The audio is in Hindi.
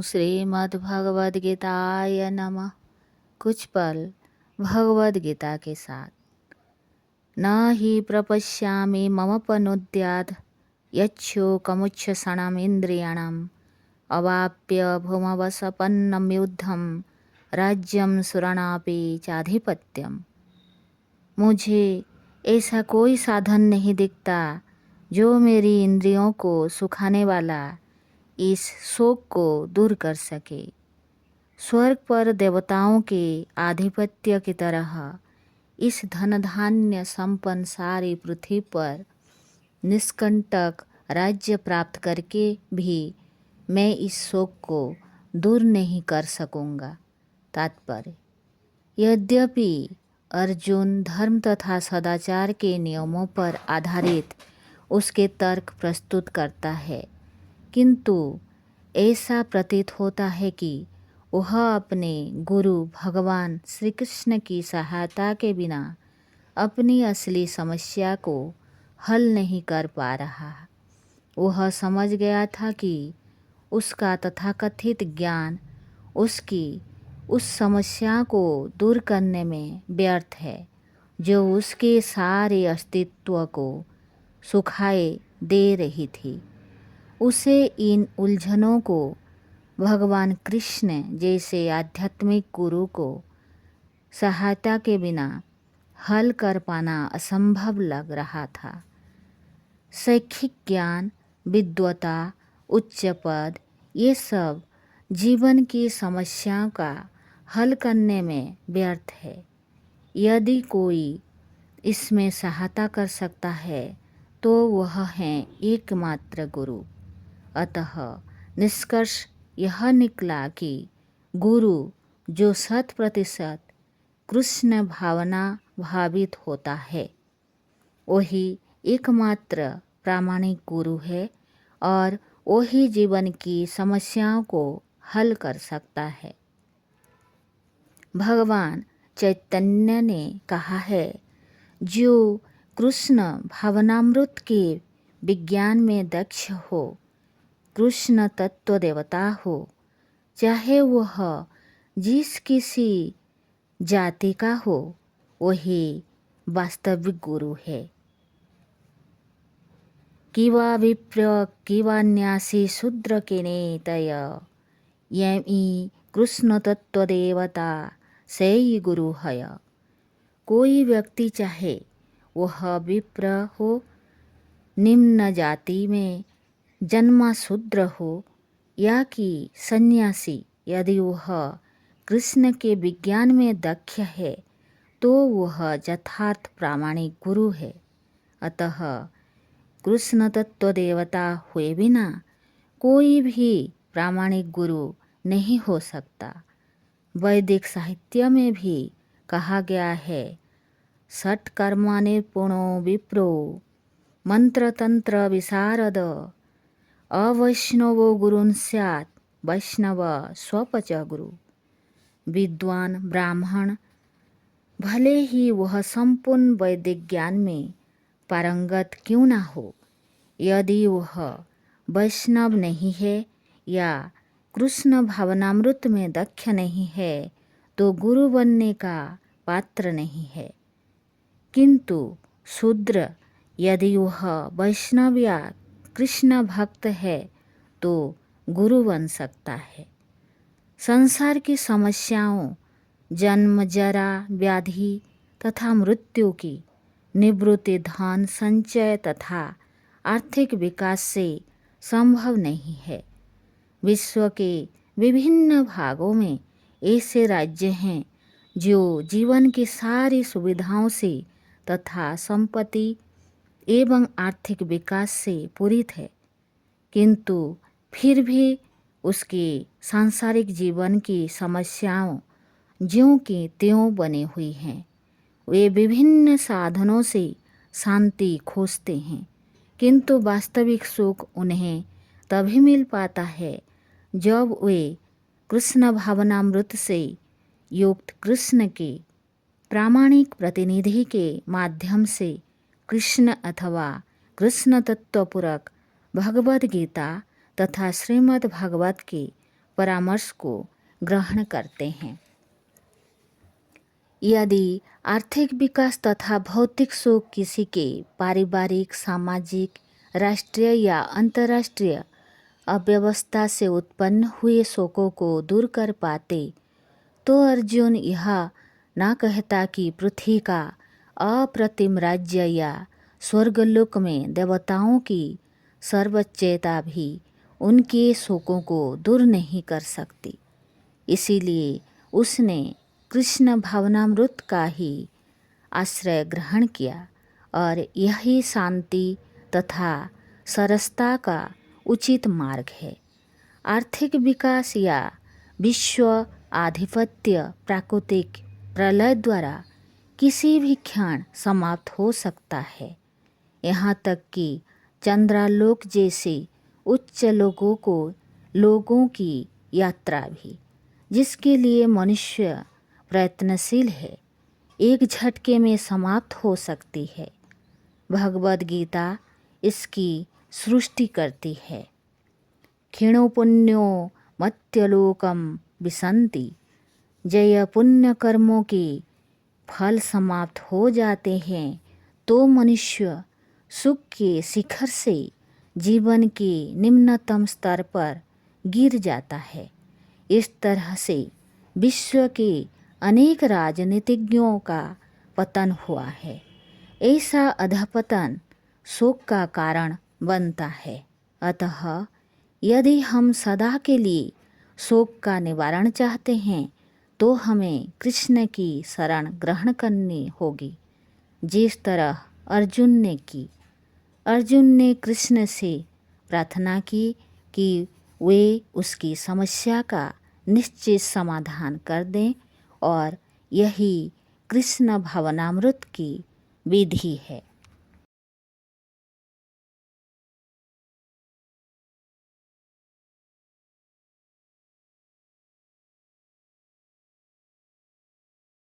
श्रीमद्भगवद्गीताय नमः। कुछ पल भगवद गीता के साथ। न हि प्रपश्यामि ममपनुद्यात् यच्छोकमुच्छसणमिन्द्रियाणाम् अवाप्य भूमवसपन्नं युद्धं राज्यं सुरणापि चाधिपत्यम। मुझे ऐसा कोई साधन नहीं दिखता जो मेरी इंद्रियों को सुखाने वाला इस शोक को दूर कर सके। स्वर्ग पर देवताओं के आधिपत्य की तरह इस धन धान्य संपन्न सारी पृथ्वी पर निष्कंटक राज्य प्राप्त करके भी मैं इस शोक को दूर नहीं कर सकूँगा। तात्पर्य: यद्यपि अर्जुन धर्म तथा सदाचार के नियमों पर आधारित उसके तर्क प्रस्तुत करता है, किंतु ऐसा प्रतीत होता है कि वह अपने गुरु भगवान श्री कृष्ण की सहायता के बिना अपनी असली समस्या को हल नहीं कर पा रहा। वह समझ गया था कि उसका तथाकथित ज्ञान उसकी उस समस्या को दूर करने में व्यर्थ है जो उसके सारे अस्तित्व को सुखाए दे रही थी। उसे इन उलझनों को भगवान कृष्ण जैसे आध्यात्मिक गुरु को सहायता के बिना हल कर पाना असंभव लग रहा था। शैक्षिक ज्ञान, विद्वता, उच्च पद, ये सब जीवन की समस्याओं का हल करने में व्यर्थ है। यदि कोई इसमें सहायता कर सकता है तो वह है एकमात्र गुरु। अतः निष्कर्ष यह निकला कि गुरु जो 100% कृष्ण भावना भावित होता है वही एकमात्र प्रामाणिक गुरु है और वही जीवन की समस्याओं को हल कर सकता है। भगवान चैतन्य ने कहा है, जो कृष्ण भावनामृत के विज्ञान में दक्ष हो, कृष्ण तत्व देवता हो, चाहे वह जिस किसी जाति का हो, वही वास्तविक गुरु है। किवा विप्र किवा न्यासी शूद्र के नेतय यमी कृष्ण तत्व देवता से ही गुरु है। कोई व्यक्ति चाहे वह विप्र हो, निम्न जाति में जन्मा शूद्र हो, या कि सन्यासी, यदि वह कृष्ण के विज्ञान में दक्ष है तो वह यथार्थ प्रामाणिक गुरु है। अतः कृष्ण तत्व देवता हुए बिना कोई भी प्रामाणिक गुरु नहीं हो सकता। वैदिक साहित्य में भी कहा गया है, षट्कर्मा निपुणो विप्रो मंत्र तंत्र विशारद अवैष्णवो गुरुन् स्यात् वैष्णव स्वपच गुरु। विद्वान ब्राह्मण भले ही वह संपूर्ण वैदिक ज्ञान में पारंगत क्यों ना हो, यदि वह वैष्णव नहीं है या कृष्ण भावनामृत में दक्ष नहीं है तो गुरु बनने का पात्र नहीं है। किंतु शूद्र यदि वह वैष्णव या कृष्ण भक्त है तो गुरु बन सकता है। संसार की समस्याओं, जन्म, जरा, व्याधि तथा मृत्यु की निवृत्ति धन संचय तथा आर्थिक विकास से संभव नहीं है। विश्व के विभिन्न भागों में ऐसे राज्य हैं जो जीवन की सारी सुविधाओं से तथा संपत्ति एवं आर्थिक विकास से पूरित है, किंतु फिर भी उसके सांसारिक जीवन की समस्याओं ज्यों की त्यों बनी हुई हैं। वे विभिन्न साधनों से शांति खोजते हैं, किंतु वास्तविक सुख उन्हें तभी मिल पाता है जब वे कृष्ण भावनामृत से युक्त कृष्ण के प्रामाणिक प्रतिनिधि के माध्यम से कृष्ण अथवा कृष्ण तत्वपूरक भगवद गीता तथा श्रीमद् भागवत के परामर्श को ग्रहण करते हैं। यदि आर्थिक विकास तथा भौतिक सुख किसी के पारिवारिक, सामाजिक, राष्ट्रीय या अंतर्राष्ट्रीय अव्यवस्था से उत्पन्न हुए शोकों को दूर कर पाते, तो अर्जुन यह ना कहता कि पृथ्वी का अप्रतिम राज्य या स्वर्गलोक में देवताओं की सर्वोच्चता भी उनके शोकों को दूर नहीं कर सकती। इसीलिए उसने कृष्ण भावनामृत का ही आश्रय ग्रहण किया और यही शांति तथा सरसता का उचित मार्ग है। आर्थिक विकास या विश्व आधिपत्य प्राकृतिक प्रलय द्वारा किसी भी क्षण समाप्त हो सकता है। यहाँ तक कि चंद्रालोक जैसे उच्च लोगों की यात्रा भी, जिसके लिए मनुष्य प्रयत्नशील है, एक झटके में समाप्त हो सकती है। भगवद गीता इसकी सृष्टि करती है। क्षीणो पुण्यो मत्यलोकम विसंति। जय पुण्य कर्मों के फल समाप्त हो जाते हैं तो मनुष्य सुख के शिखर से जीवन के निम्नतम स्तर पर गिर जाता है। इस तरह से विश्व के अनेक राजनीतिज्ञों का पतन हुआ है। ऐसा अधपतन शोक का कारण बनता है। अतः यदि हम सदा के लिए शोक का निवारण चाहते हैं तो हमें कृष्ण की शरण ग्रहण करनी होगी, जिस तरह अर्जुन ने की। अर्जुन ने कृष्ण से प्रार्थना की कि वे उसकी समस्या का निश्चित समाधान कर दें, और यही कृष्ण भावनामृत की विधि है।